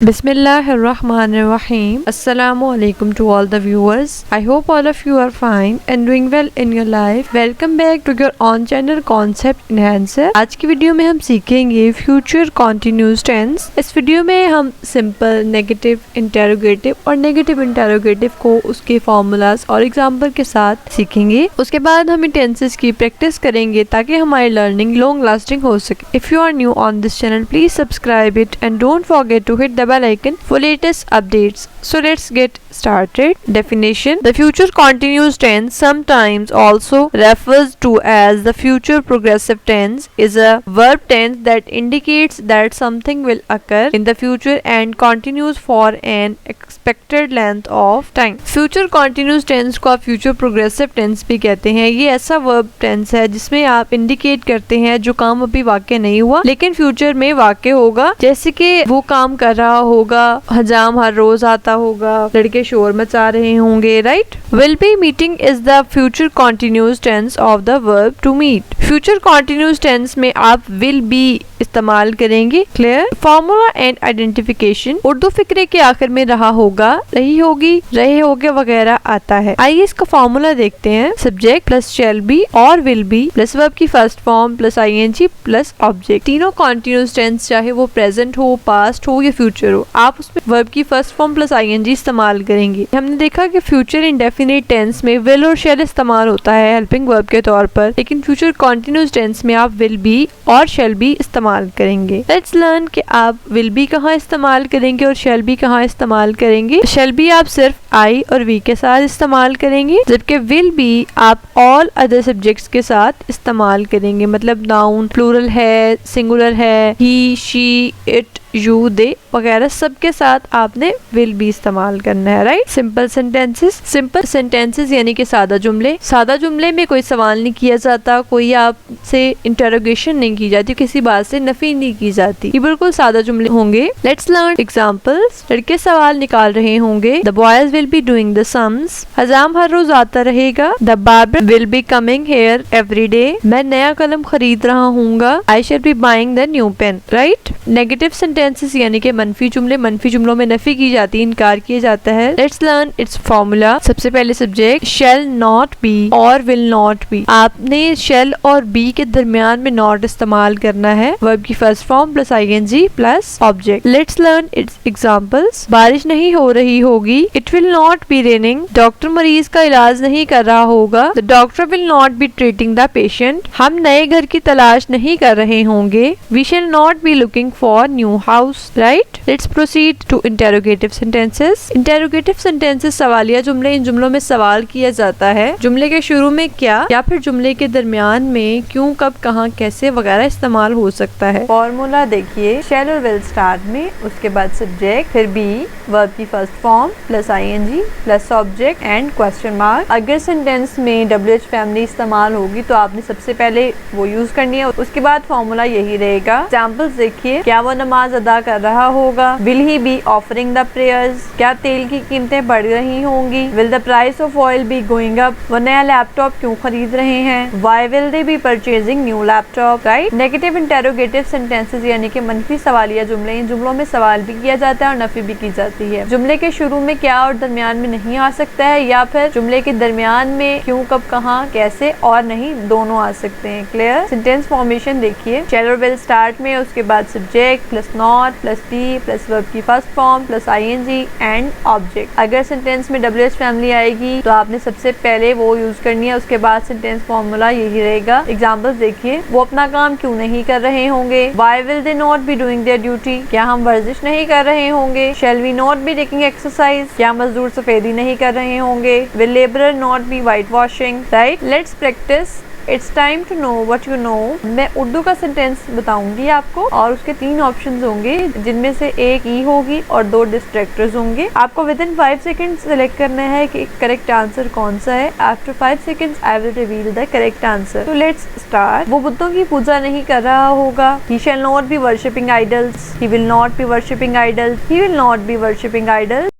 Bismillahirrahmanirrahim. Assalamualaikum to all the viewers. I hope all of you are fine and doing well in your life. Welcome back to your on channel Concept Enhancer. आज की video में हम सीखेंगे future continuous tense. इस video में हम simple, negative, interrogative और negative interrogative को उसके फॉर्मूलाज और एग्जाम्पल के साथ सीखेंगे। उसके बाद हम टेंसेस की प्रैक्टिस करेंगे ताकि हमारी लर्निंग लॉन्ग लास्टिंग हो सके। If you are new on this channel, please subscribe it and don't forget to hit the bell icon for latest updates. So let's get started. Definition: the future continuous tense, sometimes also refers to as the future progressive tense, is a verb tense that indicates that something will occur in the future and continues for an expected length of time. Future continuous tense को आप future progressive tense भी कहते हैं। ये ऐसा verb tense है जिसमें आप indicate करते हैं जो काम अभी वाक़ई नहीं हुआ लेकिन फ्यूचर में वाक़ई होगा, जैसे कि वो काम कर रहा होगा, हजाम हर रोज आता होगा, लड़के शोर मचा रहे होंगे, right. Will be meeting is the future continuous tense of the verb to meet. Future continuous tense में आप विल बी इस्तेमाल करेंगे। Clear. Formula and identification Urdu फिक्रे के आखिर में रहा होगा, रही होगी, रहे होगे वगैरह आता है। आइए इसका फॉर्मूला देखते हैं। सब्जेक्ट प्लस शैल बी और विल बी प्लस वर्ब की first form plus ING plus object. तीनों कॉन्टिन्यूस टेंस चाहे वो प्रेजेंट हो, पास्ट हो या फ्यूचर हो, आप उसमें वर्ब की फर्स्ट फॉर्म प्लस आईएनजी इस्तेमाल करेंगे। हमने देखा कि फ्यूचर इंडेफिनिट टेंस में विल और शैल इस्तेमाल होता है हेल्पिंग वर्ब के तौर पर, लेकिन फ्यूचर कॉन्टिन्यूस टेंस में आप विल बी और शैल बी इस्तेमाल करेंगे। लेट्स लर्न कि आप विल बी कहाँ इस्तेमाल करेंगे और शैल बी कहाँ इस्तेमाल करेंगे। शैल बी आप सिर्फ आई और वी के साथ इस्तेमाल करेंगे, जबकि विल बी आप ऑल अदर सब्जेक्ट्स के साथ इस्तेमाल करेंगे। मतलब नाउन, प्लूरल है, सिंगुलर है, ही, शी, इट, यू, दे वगैरह सबके साथ आपने विल बी इस्तेमाल करना है, right. Simple sentences. Simple sentences यानी कि सादा जुमले। सादा जुमले में कोई सवाल नहीं किया जाता, कोई आपसे इंटरोगेशन नहीं की जाती, किसी बात से नफी नहीं की जाती, ये बिल्कुल सादा जुमले होंगे। Let's learn examples. लड़के सवाल निकाल रहे होंगे। The boys will be doing the sums. हजाम हर रोज आता रहेगा। The barber will be coming here every day. मैं नया कलम खरीद रहा हूँगा। I shall be buying the new pen, right. Negative sentences यानी कि मनफी जुमले। मनफी जुमलों में नफी की जाती है, इनकार किया जाता है। Let's learn it's formula. सबसे पहले सब्जेक्ट शैल नॉट बी और विल नॉट बी। आपने शैल और बी के दरमियान में नॉट इस्तेमाल करना है। वर्ब की first form plus ING plus object. Let's learn its examples. बारिश नहीं हो रही होगी। It will not be raining. Doctor मरीज का इलाज नहीं कर रहा होगा। The doctor will not be treating the patient. हम नए घर की तलाश नहीं कर रहे होंगे। We shall not be looking for new house, right. Let's proceed to interrogative sentences. Interrogative sentences सवालिया जुमले। इन जुमलों में सवाल किया जाता है। जुमले के शुरू में क्या या फिर जुमले के दरमियान में क्यों, कब, कहाँ, कैसे वगैरह इस्तेमाल हो सकता है। फॉर्मूला देखिए। शैल और विल स्टार्ट में, उसके बाद सब्जेक्ट, फिर बी, वर्ब की first form plus ING plus object and question mark. अगर सेंटेंस में डब्ल्यूएच फैमिली इस्तेमाल होगी तो आपने सबसे पहले वो यूज करनी है, उसके बाद फॉर्मूला यही रहेगा। एग्जाम्पल्स देखिए। क्या वो नमाज अदा कर रहा होगा। Will he be offering the prayers. क्या तेल की कीमतें बढ़ रही होंगी। Will the price of oil be going up. वो नया लैपटॉप क्यों खरीद रहे हैं। Why will they be purchasing new laptop, right. Negative interrogative sentences यानी कि मनफी सवालिया जुमले। इन जुमलों में सवाल भी किया जाता है और नफी भी की जाती है। जुमले के शुरू में क्या और दरमियान में नहीं आ सकता है, या फिर जुमले के दरमियान में क्यों, कब, कहाँ, कैसे और नहीं दोनों आ सकते हैं। क्लियर। सेंटेंस फॉर्मेशन देखिए। शैल और विल स्टार्ट में, उसके बाद subject plus not plus be plus verb की first form plus ING and object. अगर सेंटेंस में डब्ल्यूएच फैमिली आएगी तो आपने सबसे पहले वो यूज करनी है, उसके बाद सेंटेंस फॉर्मूला यही रहेगा। एग्जांपल्स देखिए। वो अपना काम क्यों नहीं कर रहे होंगे। Why will they not be doing their duty. क्या हम वर्जिश नहीं कर रहे होंगे। Shall we not be taking exercise. क्या मजदूर सफेदी नहीं कर रहे होंगे। Will labourer not be white washing, right. Let's practice. It's time to know what you know. मैं उर्दू का सेंटेंस बताऊंगी आपको और उसके 3 ऑप्शंस होंगे, जिनमें से एक ई होगी और 2 डिस्ट्रैक्टर्स होंगे। आपको विद इन 5 सेकंड सेलेक्ट करना है कि करेक्ट आंसर कौन सा है। After 5 seconds I will reveal the correct answer. तो लेट्स स्टार्ट। वो बुतों की पूजा नहीं कर रहा होगा। He shall not be worshipping idols. He will not be worshipping idols. He will not be worshipping idols.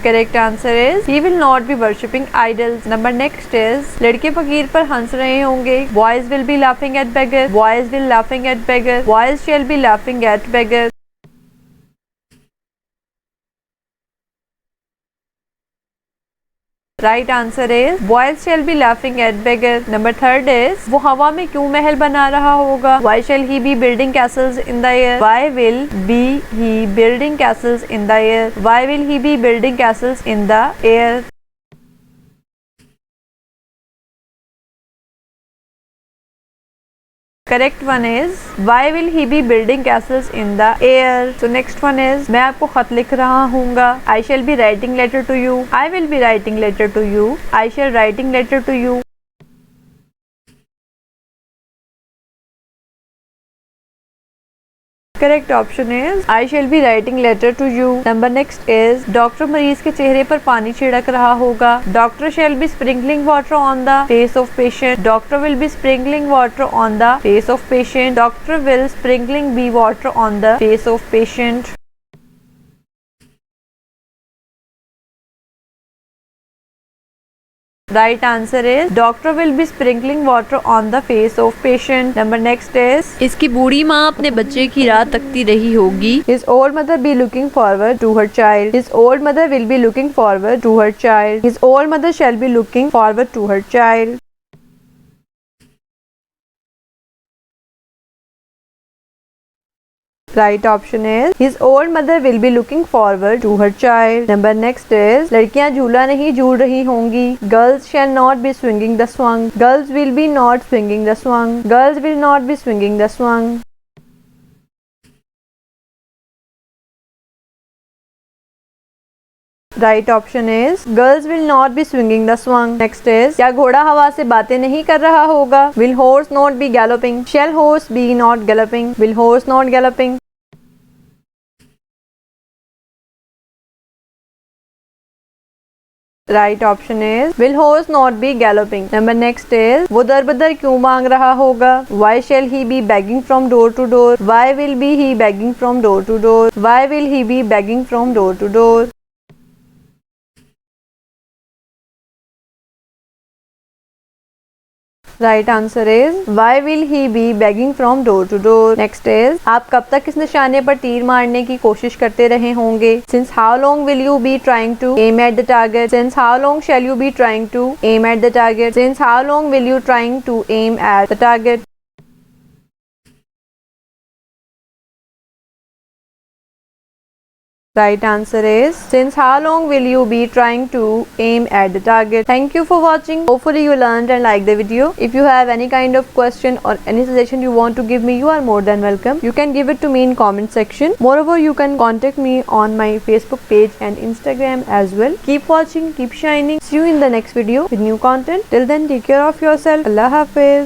Correct answer is he will not be worshipping idols. Number next is लड़के फकीर पर हंस रहे होंगे. Boys will be laughing at beggar. Boys will laughing at beggar. Boys shall be laughing at beggar. Right answer is boys shall be laughing at beggar. Number third is वो हवा में क्यों महल बना रहा होगा. Why shall he be building castles in the air? Why will be he building castles in the air? Why will he be building castles in the air? Correct one is why will he be building castles in the air? So next one is मैं आपको खत लिख रहा हूँगा. I shall be writing letter to you. I will be writing letter to you. I shall writing letter to you. Correct option is I shall be writing letter to you. Number next is doctor मरीज के चेहरे पर पानी छिड़क रहा होगा. Doctor shall be sprinkling water on the face of patient. Doctor will be sprinkling water on the face of patient. Doctor will sprinkling be water on the face of patient. Right answer is doctor will be sprinkling water on the face of patient. Number next is इसकी बूढ़ी माँ अपने बच्चे की राह तकती रही होगी. His old mother be looking forward to her child. His old mother will be looking forward to her child. His old mother shall be looking forward to her child. Right option is his old mother will be looking forward to her child. Number next is लड़कियां झूला नहीं झूल रही होंगी. Girls shall not be swinging the swung. Girls will be not swinging the swung. Girls will not be swinging the swung. Right option is girls will not be swinging the swung. Next is क्या घोड़ा हवा से बातें नहीं कर रहा होगा. Will horse not be galloping? Shall horse be not galloping? Will horse not galloping? Right option is will horse not be galloping. Number next is वो दर बदर क्यों मांग रहा होगा. Why shall he be begging from door to door? Why will be he begging from door to door? Why will he be begging from door to door? Right answer is why will he be begging from door to door. Next is आप कब तक इस निशाने पर तीर मारने की कोशिश करते रहे होंगे. Since how long will you be trying to aim at the target? Since how long shall you be trying to aim at the target? Since how long will you trying to aim at the target? Right answer is since how long will you be trying to aim at the target. Thank you for watching. Hopefully you learned and liked the video. If you have any kind of question or any suggestion you want to give me, you are more than welcome. You can give it to me in comment section. Moreover, you can contact me on my Facebook page and Instagram as well. Keep watching, keep shining. See you in the next video with new content. Till then, take care of yourself. Allah Hafiz.